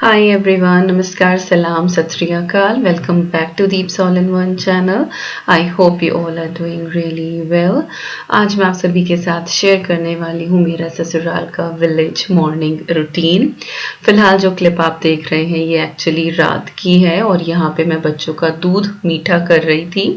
Hi everyone, Namaskar, Salam, Sat Sri Akal. Welcome back to Deeps All in One channel. I hope you all are doing really well. आज मैं आप सभी के साथ share करने वाली हूँ मेरा ससुराल का विलेज मॉर्निंग रूटीन। फिलहाल जो क्लिप आप देख रहे हैं ये एक्चुअली रात की है और यहाँ पे मैं बच्चों का दूध मीठा कर रही थी।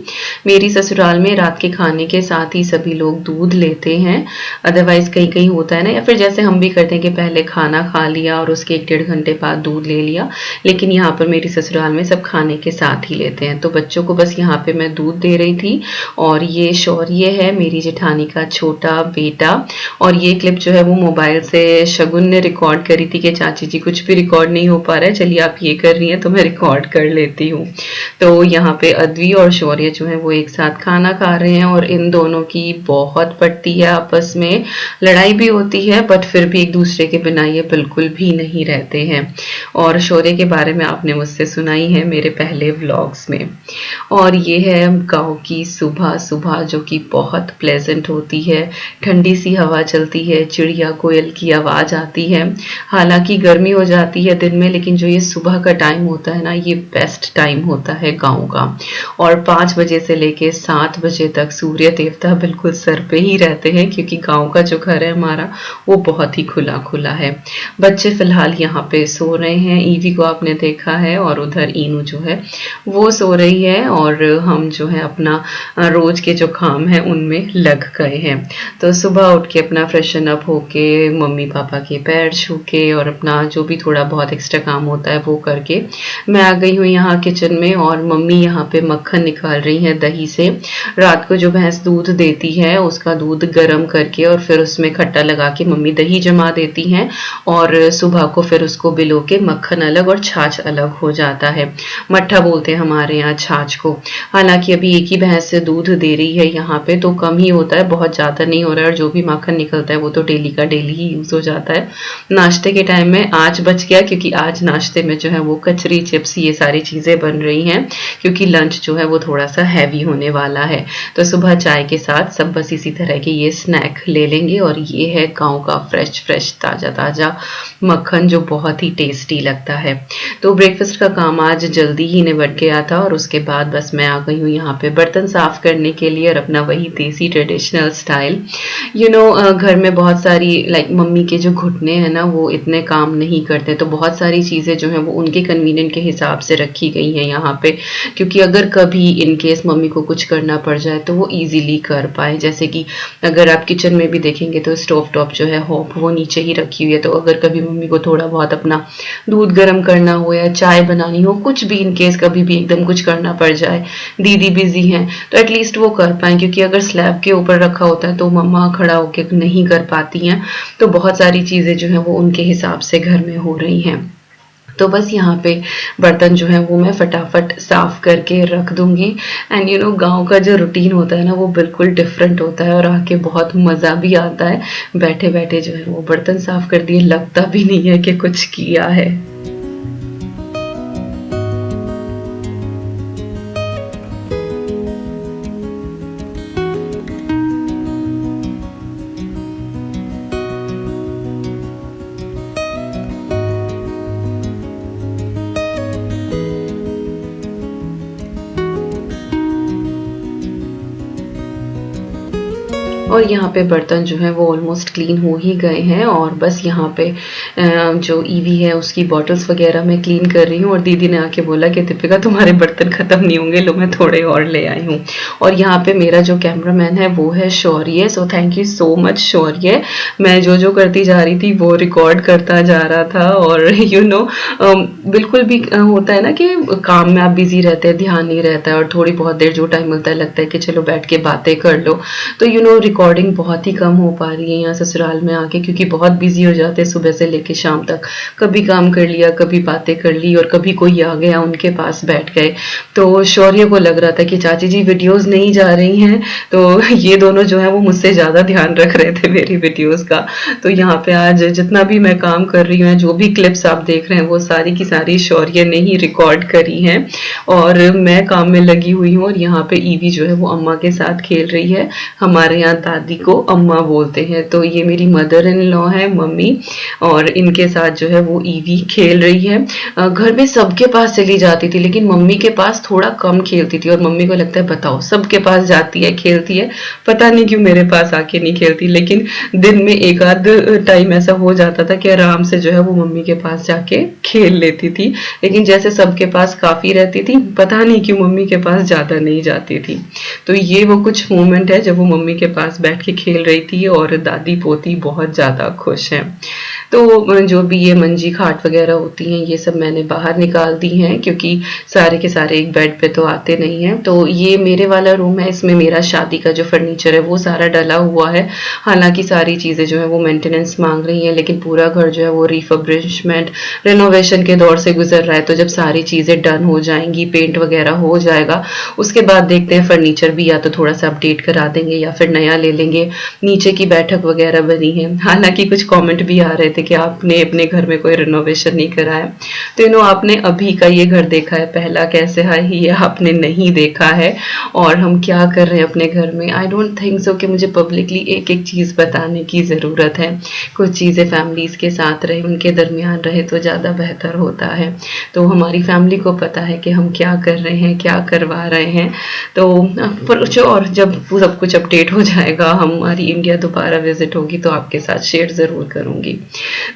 मेरी ससुराल में रात के खाने के साथ ही सभी लोग दूध लेते हैं, अदरवाइज कहीं कहीं होता है ना, या फिर जैसे हम भी करते हैं कि पहले खाना खा लिया और उसके 1-1.5 घंटे बाद दूध ले लिया, लेकिन यहाँ पर मेरी ससुराल में सब खाने के साथ ही लेते हैं। तो बच्चों को बस यहाँ पे मैं दूध दे रही थी और ये शौर्य है मेरी जेठानी का छोटा बेटा। और ये क्लिप जो है वो मोबाइल से शगुन ने रिकॉर्ड करी थी कि चाची जी कुछ भी रिकॉर्ड नहीं हो पा रहा है, चलिए आप ये कर रही हैं तो मैं रिकॉर्ड कर लेती हूँ। तो यहाँ पे अद्वी और शौर्य जो है वो एक साथ खाना खा रहे हैं और इन दोनों की बहुत पड़ती है, आपस में लड़ाई भी होती है, बट फिर भी एक दूसरे के बिना ये बिल्कुल भी नहीं रहते हैं। और शौर्य के बारे में आपने मुझसे सुना ही है मेरे पहले व्लॉग्स में। और ये है गांव की सुबह सुबह जो कि बहुत प्लेजेंट होती है, ठंडी सी हवा चलती है, चिड़िया कोयल की आवाज़ आती है। हालांकि गर्मी हो जाती है दिन में, लेकिन जो ये सुबह का टाइम होता है ना, ये बेस्ट टाइम होता है गाँव का। और 5 बजे से लेके 7 बजे तक सूर्य देवता बिल्कुल सर पे ही रहते हैं, क्योंकि गाँव का जो घर है हमारा वो बहुत ही खुला खुला है। बच्चे फिलहाल यहाँ पे सो रहे हैं, ईवी को आपने देखा है, और उधर इनू जो है वो सो रही है, और हम जो है अपना रोज के जो काम है उनमें लग गए हैं। तो सुबह उठ के अपना फ्रेशन अप होके मम्मी पापा के पैर छू के और अपना जो भी थोड़ा बहुत एक्स्ट्रा काम होता है वो करके मैं आ गई हूँ यहाँ किचन में। और मम्मी यहाँ पे मक्खन निकाल रही है दही से। रात को जो भैंस दूध देती है उसका दूध गर्म करके और फिर उसमें खट्टा लगा के मम्मी दही जमा देती हैं, और सुबह को फिर उसको बिलो के मक्खन अलग और छाछ अलग हो जाता है। मट्ठा बोलते हैं हमारे यहाँ छाछ को। हालांकि अभी एक ही भैंस से दूध दे रही है यहाँ पे, तो कम ही होता है, बहुत ज़्यादा नहीं हो रहा है, और जो भी माखन निकलता है वो तो डेली का डेली ही यूज़ हो जाता है। नाश्ते के टाइम में आज बच गया, क्योंकि आज नाश्ते में जो है वो कचरी चिप्स ये सारी चीज़ें बन रही हैं, क्योंकि लंच जो है वो थोड़ा सा हैवी होने वाला है। तो सुबह चाय के साथ सब बस इसी तरह के ये स्नैक ले लेंगे। और ये है गाँव का फ्रेश फ्रेश ताज़ा ताज़ा मक्खन जो बहुत ही टेस्टी लगता है। तो ब्रेकफास्ट का काम आज जल्दी ही निपट गया था, और उसके बाद बस मैं आ गई हूँ यहाँ पे बर्तन साफ करने के लिए, और अपना वही देसी ट्रेडिशनल स्टाइल। घर में बहुत सारी मम्मी के जो घुटने हैं ना वो इतने काम नहीं करते, तो बहुत सारी चीज़ें जो हैं वो उनके कन्वीनियंट के हिसाब से रखी गई हैं यहाँ पे, क्योंकि अगर कभी इन केस मम्मी को कुछ करना पड़ जाए तो वो ईजिली कर पाए। जैसे कि अगर आप किचन में भी देखेंगे तो स्टोव टॉप जो है हॉप वो नीचे ही रखी हुई है, तो अगर कभी मम्मी को थोड़ा बहुत अपना दूध गर्म करना हो या चाय बनानी हो, कुछ भी इन केस कभी भी एकदम कुछ करना पड़ जाए, दीदी बिजी हैं, तो एटलीस्ट वो कर पाएँ। क्योंकि अगर स्लैब के ऊपर रखा होता है तो मम्मा खड़ा होकर नहीं कर पाती हैं, तो बहुत सारी चीज़ें जो हैं वो उनके हिसाब से घर में हो रही हैं। तो बस यहाँ पे बर्तन जो है वो मैं फटाफट साफ करके रख दूंगी। एंड गांव का जो रूटीन होता है ना वो बिल्कुल डिफरेंट होता है, और आके बहुत मज़ा भी आता है। बैठे बैठे जो है वो बर्तन साफ कर दिए, लगता भी नहीं है कि कुछ किया है। और यहाँ पे बर्तन जो है वो ऑलमोस्ट क्लीन हो ही गए हैं, और बस यहाँ पे जो ईवी है उसकी बॉटल्स वगैरह मैं क्लीन कर रही हूँ। और दीदी ने आके बोला कि दीपिका तुम्हारे बर्तन ख़त्म नहीं होंगे, लो मैं थोड़े और ले आई हूँ। और यहाँ पे मेरा जो कैमरामैन है वो है Shaurya, so thank you so much Shaurya. मैं जो करती जा रही थी वो रिकॉर्ड करता जा रहा था, और बिल्कुल भी होता है ना कि काम में आप बिजी रहते हैं, ध्यान नहीं रहता है, और थोड़ी बहुत देर जो टाइम मिलता है लगता है कि चलो बैठ के बातें कर लो। तो रिकॉर्डिंग बहुत ही कम हो पा रही है यहाँ ससुराल में आके, क्योंकि बहुत बिजी हो जाते हैं सुबह से लेके शाम तक। कभी काम कर लिया, कभी बातें कर ली, और कभी कोई आ गया उनके पास बैठ गए। तो शौर्य को लग रहा था कि चाची जी वीडियोस नहीं जा रही हैं, तो ये दोनों जो है वो मुझसे ज़्यादा ध्यान रख रहे थे मेरी वीडियोस का। तो यहाँ पे आज जितना भी मैं काम कर रही हूँ, जो भी क्लिप्स आप देख रहे हैं वो सारी की सारी शौर्य ने ही रिकॉर्ड करी हैं, और मैं काम में लगी हुई हूँ। और यहाँ पे ईवी जो है वो अम्मा के साथ खेल रही है। हमारे यहाँ दादी को अम्मा बोलते हैं। तो ये मेरी मदर इन लॉ है, मम्मी, और इनके साथ जो है वो ईवी खेल रही है। घर में सबके पास चली जाती थी, लेकिन मम्मी के पास थोड़ा कम खेलती थी, और मम्मी को लगता है बताओ सबके पास जाती है खेलती है, पता नहीं क्यों मेरे पास आके नहीं खेलती। लेकिन दिन में एक आध टाइम ऐसा हो जाता था कि आराम से जो है वो मम्मी के पास जाके खेल लेती थी, लेकिन जैसे सबके पास काफी रहती थी, पता नहीं क्यों मम्मी के पास ज्यादा नहीं जाती थी। तो ये वो कुछ मोमेंट है जब वो मम्मी के पास बैठ के खेल रही थी, और दादी पोती बहुत ज्यादा खुश हैं। तो जो भी ये मंजी खाट वगैरह होती हैं ये सब मैंने बाहर निकाल दी हैं, क्योंकि सारे के सारे एक बेड पे तो आते नहीं हैं। तो ये मेरे वाला रूम है, इसमें मेरा शादी का जो फर्नीचर है वो सारा डला हुआ है। हालांकि सारी चीजें जो है वो मेंटेनेंस मांग रही हैं, लेकिन पूरा घर जो है वो रिफर्बिशमेंट रेनोवेशन के दौर से गुजर रहा है। तो जब सारी चीजें डन हो जाएंगी, पेंट वगैरह हो जाएगा, उसके बाद देखते हैं फर्नीचर भी या तो थोड़ा सा अपडेट करा देंगे या फिर नया ले लेंगे। नीचे की बैठक वगैरह बनी है। हालांकि कुछ कॉमेंट भी आ रहे थे कि आपने अपने घर में कोई रिनोवेशन नहीं करा है। तो आपने अभी का ये घर देखा है, पहला कैसे है ये आपने नहीं देखा है, और हम क्या कर रहे हैं अपने घर में। आई डोंट थिंक सो कि मुझे पब्लिकली एक एक चीज बताने की जरूरत है। कुछ चीजें फैमिलीज के साथ रहे, उनके दरमियान रहे तो ज्यादा बेहतर होता है। तो हमारी फैमिली को पता है कि हम क्या कर रहे हैं, क्या करवा रहे हैं। तो और जब सब कुछ अपडेट हो जाएगा, हमारी इंडिया दोबारा विजिट होगी तो आपके साथ शेयर जरूर करूंगी।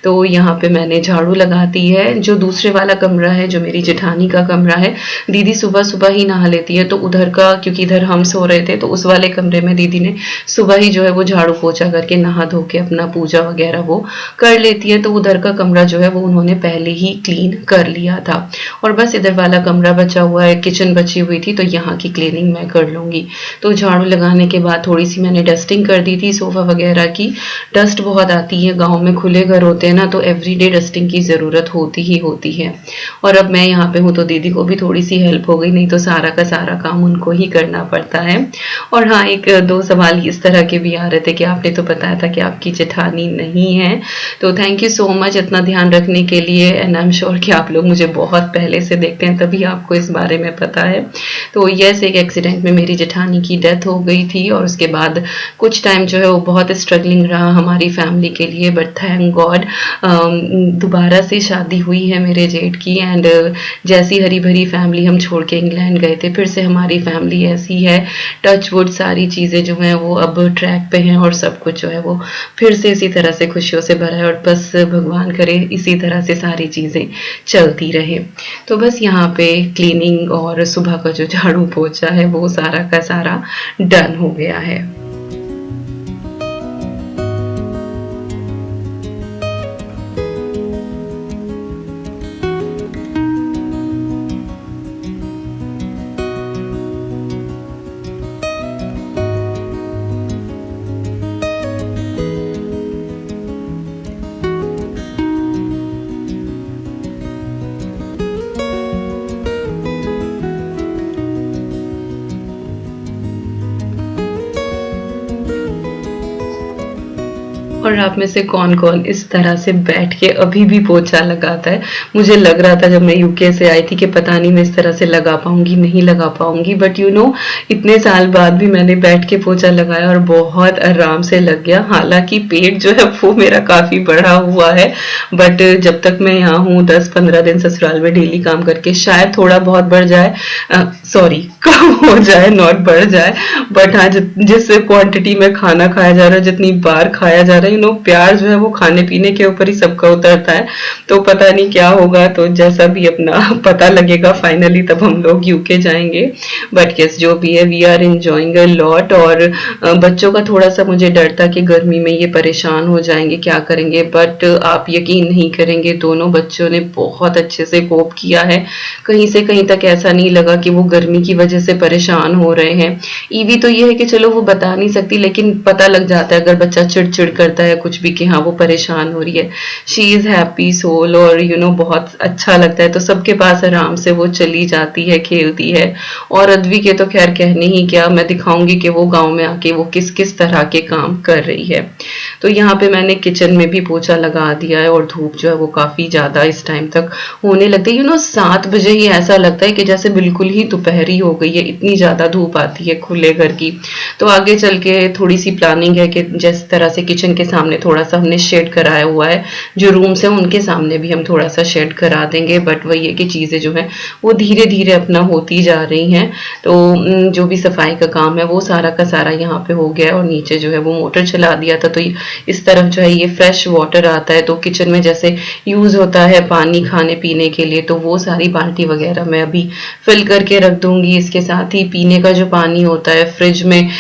तो यहाँ पे मैंने झाड़ू लगा दी है। जो दूसरे वाला कमरा है, जो मेरी जेठानी का कमरा है, दीदी सुबह सुबह ही नहा लेती है। तो उधर का, क्योंकि इधर हम सो रहे थे, तो उस वाले कमरे में दीदी ने सुबह ही जो है वो झाड़ू पोछा करके नहा धो के अपना पूजा वगैरह वो कर लेती है। तो उधर का कमरा जो है वो उन्होंने पहले ही क्लीन कर लिया था, और बस इधर वाला कमरा बचा हुआ है। किचन बची हुई थी, तो यहाँ की क्लीनिंग मैं कर लूंगी। तो झाड़ू लगाने के बाद थोड़ी सी मैंने डस्टिंग कर दी थी सोफा वगैरह की। डस्ट बहुत आती है, गाँव में खुले घर होते हैं ना, तो एवरीडे डस्टिंग की जरूरत होती ही होती है। और अब मैं यहाँ पे हूँ तो दीदी को भी थोड़ी सी हेल्प हो गई, नहीं तो सारा का सारा काम उनको ही करना पड़ता है। और हाँ, एक दो सवाल इस तरह के भी आ रहे थे कि आपने तो बताया था कि आपकी जेठानी नहीं है। तो थैंक यू सो मच इतना ध्यान रखने के लिए, एंड आई एम श्योर कि आप लोग मुझे बहुत पहले से देखते हैं, तभी आपको इस बारे में पता है। तो यस, एक एक्सीडेंट में मेरी जेठानी की डेथ हो गई थी, और उसके बाद कुछ टाइम जो है वो बहुत स्ट्रगलिंग रहा हमारी फैमिली के लिए। बट थैंक गॉड दोबारा से शादी हुई है मेरे जेठ की, एंड जैसी हरी भरी फैमिली हम छोड़ के इंग्लैंड गए थे, फिर से हमारी फैमिली ऐसी है। टच वुड सारी चीज़ें जो हैं वो अब ट्रैक पे हैं, और सब कुछ जो है वो फिर से इसी तरह से खुशियों से भरा है, और बस भगवान करे इसी तरह से सारी चीज़ें चलती रहे। तो बस यहाँ पे क्लीनिंग और सुबह का जो झाड़ू पोछा है वो सारा का सारा डन हो गया है। और आप में से कौन कौन इस तरह से बैठ के अभी भी पोछा लगाता है? मुझे लग रहा था जब मैं यूके से आई थी कि पता नहीं मैं इस तरह से लगा पाऊंगी, नहीं लगा पाऊंगी, बट इतने साल बाद भी मैंने बैठ के पोछा लगाया और बहुत आराम से लग गया। हालांकि पेट जो है वो मेरा काफी बढ़ा हुआ है, बट जब तक मैं यहाँ हूँ 10-15 दिन ससुराल में डेली काम करके, शायद थोड़ा बहुत बढ़ जाए, सॉरी कम हो जाए, नॉट बढ़ जाए, बट हाँ जिस क्वांटिटी में खाना खाया जा रहा है, जितनी बार खाया जा रहा है, प्यार जो है वो खाने पीने के ऊपर ही सबका उतरता है। तो पता नहीं क्या होगा, तो जैसा भी अपना पता लगेगा फाइनली तब हम लोग यूके जाएंगे। बट यस, जो भी है we are enjoying a lot. और बच्चों का थोड़ा सा मुझे डर था कि गर्मी में ये परेशान हो जाएंगे, क्या करेंगे, बट आप यकीन नहीं करेंगे दोनों बच्चों ने बहुत अच्छे से कोप किया है। कहीं से कहीं तक ऐसा नहीं लगा कि वो गर्मी की वजह से परेशान हो रहे हैं। ईवी तो ये है कि चलो वो बता नहीं सकती, लेकिन पता लग जाता है अगर बच्चा चिड़चिड़ करता है है कुछ भी कि हाँ वो परेशान हो रही है। शी इज़ हैप्पी सोल और बहुत अच्छा लगता है, तो सबके पास आराम से वो चली जाती है, खेलती है। और अद्वी के तो खैर कहने ही क्या, मैं दिखाऊंगी कि वो गाँव में आके वो किस किस तरह के काम कर रही है। तो यहाँ पे मैंने किचन में भी पोछा लगा दिया है और धूप जो है वो काफ़ी ज़्यादा इस टाइम तक होने लगती है। 7 बजे ही ऐसा लगता है कि जैसे बिल्कुल ही दोपहरी हो गई है, इतनी ज़्यादा धूप आती है खुले घर की। तो आगे चल के थोड़ी सी प्लानिंग है कि जिस तरह से किचन के सामने थोड़ा सा हमने शेड कराया हुआ है, जो रूम्स हैं उनके सामने भी हम थोड़ा सा शेड करा देंगे। बट वही है कि चीज़ें जो है वो धीरे धीरे अपना होती जा रही हैं। तो जो भी सफाई का काम है वो सारा का सारा यहाँ पे हो गया है और नीचे जो है वो मोटर चला दिया था, तो इस तरफ जो है ये फ्रेश वाटर आता है। तो किचन में जैसे यूज़ होता है पानी खाने पीने के लिए, तो वो सारी बाल्टी वगैरह मैं अभी फिल करके रख दूंगी। इसके साथ ही पीने का जो पानी होता है फ्रिज में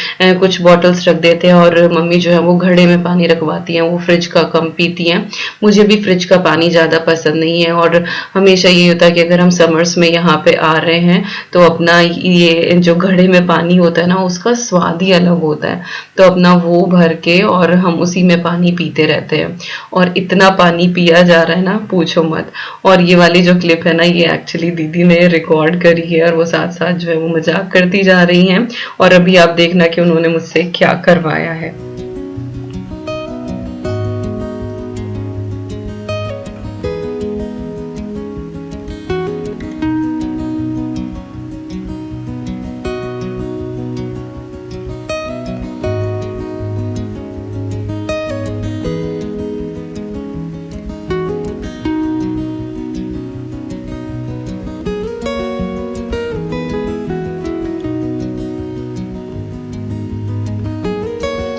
कुछ बॉटल्स रख देते हैं और मम्मी जो है वो घड़े में पानी रखवाती हैं, वो फ्रिज का कम पीती हैं। मुझे भी फ्रिज का पानी ज़्यादा पसंद नहीं है और हमेशा ये होता है कि अगर हम समर्स में यहाँ पे आ रहे हैं तो अपना ये जो घड़े में पानी होता है ना उसका स्वाद ही अलग होता है। तो अपना वो भर के और हम उसी में पानी पीते रहते हैं और इतना पानी पिया जा रहा है ना पूछो मत। और ये वाली जो क्लिप है ना ये एक्चुअली दीदी ने रिकॉर्ड करी है और वो साथ साथ जो है वो मजाक करती जा रही हैं। और अभी आप देखना कि उन्होंने मुझसे क्या करवाया है।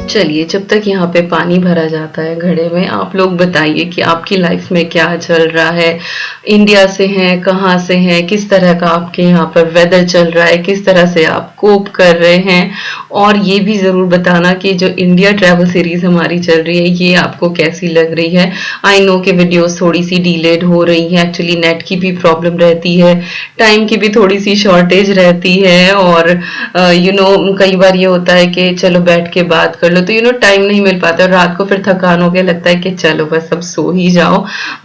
चलिए जब तक यहाँ पे पानी भरा जाता है घड़े में, आप लोग बताइए कि आपकी लाइफ में क्या चल रहा है। इंडिया से हैं, कहाँ से हैं, किस तरह का आपके यहाँ पर वेदर चल रहा है, किस तरह से आप कोप कर रहे हैं। और ये भी ज़रूर बताना कि जो इंडिया ट्रैवल सीरीज हमारी चल रही है ये आपको कैसी लग रही है। आई नो कि वीडियोस थोड़ी सी डिलेड हो रही है, एक्चुअली नेट की भी प्रॉब्लम रहती है, टाइम की भी थोड़ी सी शॉर्टेज रहती है और कई बार ये होता है कि चलो बैठ के बात कर लो, तो टाइम नहीं मिल पाता और रात को फिर थकान हो के लगता है कि चलो बस अब सो ही जाओ।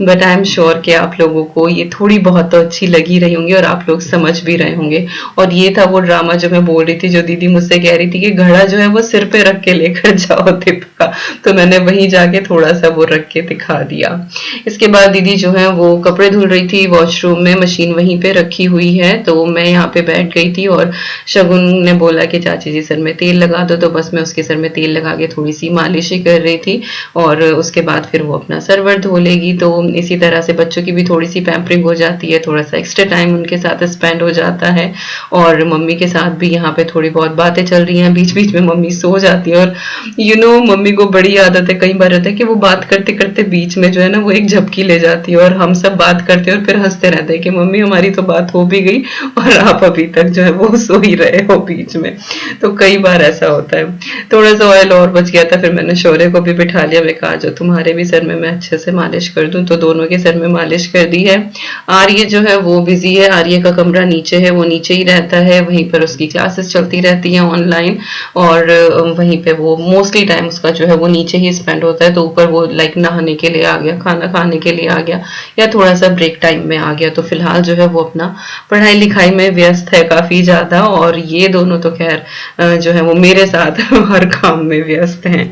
बट आई एम श्योर कि आप लोगों को ये थोड़ी बहुत तो अच्छी लगी रही होंगी और आप लोग समझ भी रहे होंगे। और ये था वो ड्रामा जो मैं बोल रही थी, जो दीदी मुझसे कह रही थी कि घड़ा जो है वो सिर पे रख के लेकर जाओ दीप का, तो मैंने वहीं जाके थोड़ा सा वो रख के दिखा दिया। इसके बाद दीदी जो है वो कपड़े धुल रही थी वॉशरूम में, मशीन वहीं पे रखी हुई है। तो मैं यहाँ पे बैठ गई थी और शगुन ने बोला कि चाची जी सर में तेल लगा दो, तो बस मैं उसके सर में तेल लगा के थोड़ी सी मालिश ही कर रही थी और उसके बाद फिर वो अपना सरवर धो लेगी। तो इसी तरह से बच्चों की भी थोड़ी सी पैम्परिंग हो जाती है, थोड़ा सा एक्स्ट्रा टाइम उनके साथ स्पेंड हो जाता है। और मम्मी के साथ भी यहाँ पे थोड़ी बहुत बातें चल रही हैं, बीच बीच में मम्मी सो जाती है और मम्मी को बड़ी आदत है, कई बार होता है कि वो बात करते करते बीच में जो है ना वो एक झपकी ले जाती है और हम सब बात करते हैं और फिर हंसते रहते हैं कि मम्मी हमारी तो बात हो भी गई और आप अभी तक जो है वो सो ही रहे हो बीच में। तो कई बार ऐसा होता है। थोड़ा सा ऑयल और बच गया था, फिर मैंने शौर्य को भी बिठा लिया, मैं कहा जो तुम्हारे भी सर में मैं अच्छे से मालिश कर दूं, तो दोनों के सर में मालिश कर दी है। आर्य जो है वो बिजी है, आर्य का कमरा नीचे है, वो नीचे ही रहता है, वहीं पर उसकी क्लासेस चलती रहती हैं ऑनलाइन और वहीं पे वो मोस्टली टाइम उसका जो है वो नीचे ही स्पेंड होता है। तो ऊपर वो लाइक नहाने के लिए आ गया, खाना खाने के लिए आ गया या थोड़ा सा ब्रेक टाइम में आ गया। तो फिलहाल जो है वो अपना पढ़ाई लिखाई में व्यस्त है काफी ज्यादा और ये दोनों तो खैर जो है वो मेरे साथ हर काम में व्यस्त हैं।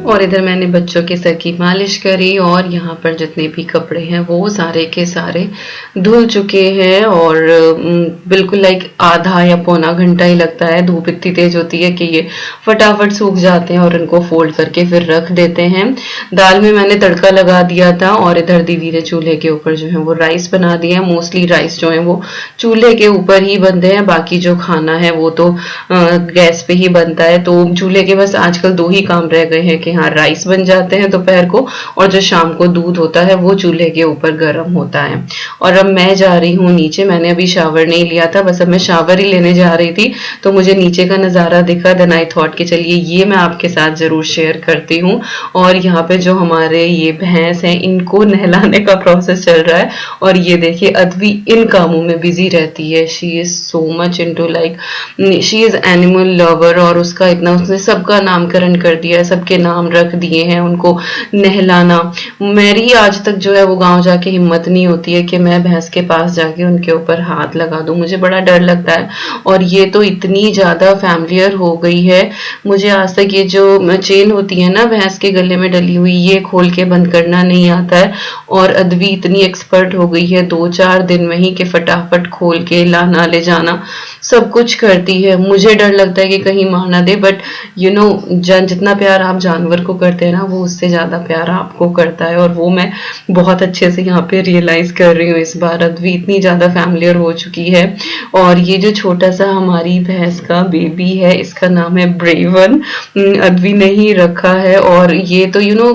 और इधर मैंने बच्चों के सर की मालिश करी और यहाँ पर जितने भी कपड़े हैं वो सारे के सारे धुल चुके हैं और बिल्कुल लाइक आधा या पौना घंटा ही लगता है। धूप इतनी तेज होती है कि ये फटाफट सूख जाते हैं और इनको फोल्ड करके फिर रख देते हैं। दाल में मैंने तड़का लगा दिया था और इधर दीदी ने चूल्हे के ऊपर जो है वो राइस बना दिया है। मोस्टली राइस जो है वो चूल्हे के ऊपर ही बनते हैं, बाकी जो खाना है वो तो गैस पे ही बनता है। तो चूल्हे के बस आजकल दो ही काम रह गए हैं कि यहाँ राइस बन जाते हैं दोपहर को, और जो शाम को दूध होता है वो चूल्हे के ऊपर गर्म होता है। और अब मैं जा रही हूँ नीचे, मैंने अभी शावर नहीं लिया था, बस अब मैं शावर ही लेने जा रही थी तो मुझे नीचे का नज़ारा दिखा। देन आई थॉट कि चलिए ये मैं आपके साथ ज़रूर शेयर करती हूँ। और यहाँ पे जो हमारे ये भैंस हैं इनको नहलाने का प्रोसेस चल रहा है, और ये देखिए अद्वी इन कामों में बिजी रहती है। She is so much into like, she is animal lover, और उसका इतना, उसने सबका नामकरण कर दिया है, सबके नाम रख दिए हैं, उनको नहलाना। मेरी आज तक जो है वो गांव जाके हिम्मत नहीं होती है कि मैं भैंस के पास जाके उनके ऊपर हाथ लगा दूं, मुझे बड़ा डर लगता है। और ये तो इतनी ज्यादा फैमिलियर हो गई है, मुझे आज तक ये जो चेन होती है ना भैंस के गले में डली हुई, ये खोल के बंद करना नहीं आता है। और अद्वी इतनी एक्सपर्ट हो गई है 2-4 दिन में ही कि फटाफट खोल के लाना ले जाना सब कुछ करती है। मुझे डर लगता है कि कहीं मार ना दे, बट यू नो जितना प्यार आप जानवर को करते हैं ना, वो उससे ज्यादा प्यार आपको करता है, और वो मैं बहुत अच्छे से यहाँ पे रियलाइज कर रही हूँ इस बार। अद्वी इतनी ज्यादा फैमिलियर हो चुकी है। और ये जो छोटा सा हमारी भैंस का बेबी है, इसका नाम है ब्रेवन, अद्वी ने ही रखा है। और ये तो यू नो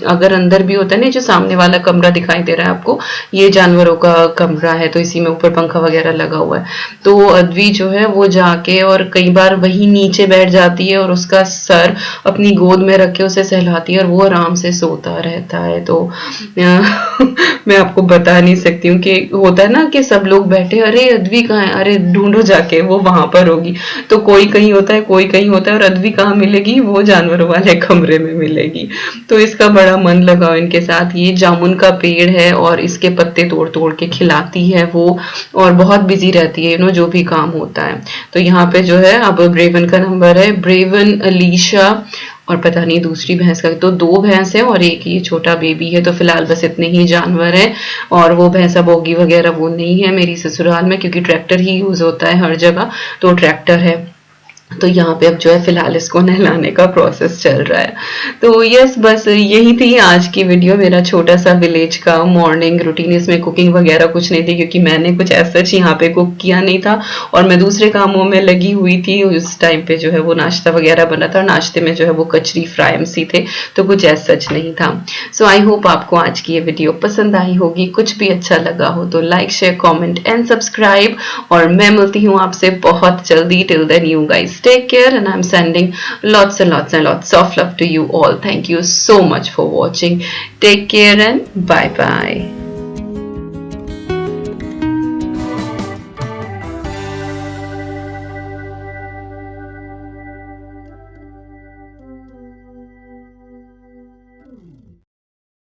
अगर अंदर भी होता है ना, जो सामने वाला कमरा दिखाई दे रहा है आपको, ये जानवरों का कमरा है, तो इसी में ऊपर पंखा वगैरह लगा हुआ है। तो अद्वी जो है वो जाके और कई बार वही नीचे बैठ जाती है और उसका सर अपनी गोद में रख के उसे सहलाती है, और वो आराम से सोता रहता है। तो मैं आपको बता नहीं सकती हूँ कि होता है ना कि सब लोग बैठे, अरे अद्वी कहाँ है, अरे ढूंढो जाके, वो वहां पर होगी। तो कोई कहीं होता है, कोई कहीं होता है, और अद्वी कहाँ मिलेगी, वो जानवरों वाले कमरे में मिलेगी। तो इसका बड़ा मन लगाओ इनके साथ। ये जामुन का पेड़ है और इसके पत्ते तोड़ तोड़ के खिलाती है वो, और बहुत बिजी रहती है, यू नो, जो भी काम होता है। तो यहाँ पे जो है अब ब्रेवन का नंबर है, ब्रेवन, अलीशा, और पता नहीं दूसरी भैंस का। तो 2 भैंस है और एक ये छोटा बेबी है। तो फिलहाल बस इतने ही जानवर हैं। और वो भैंसा बोगी वगैरह वो नहीं है मेरी ससुराल में, क्योंकि ट्रैक्टर ही यूज होता है हर जगह, तो ट्रैक्टर है। तो यहाँ पे अब जो है फिलहाल इसको नहलाने का प्रोसेस चल रहा है। तो यस, बस यही थी आज की वीडियो, मेरा छोटा सा विलेज का मॉर्निंग रूटीन। इसमें कुकिंग वगैरह कुछ नहीं थी, क्योंकि मैंने कुछ ऐसा यहाँ पे कुक किया नहीं था, और मैं दूसरे कामों में लगी हुई थी। उस टाइम पे जो है वो नाश्ता वगैरह बना था, और नाश्ते में जो है वो कचरी फ्राई एमसी थे, तो कुछ ऐसा सच नहीं था। सो आई होप आपको आज की ये वीडियो पसंद आई होगी। कुछ भी अच्छा लगा हो तो like, share, comment and subscribe, और मैं मिलती हूँ आपसे बहुत जल्दी। Till then you guys take care, and I'm sending lots and lots and lots of love to you all. Thank you so much for watching. Take care and bye bye.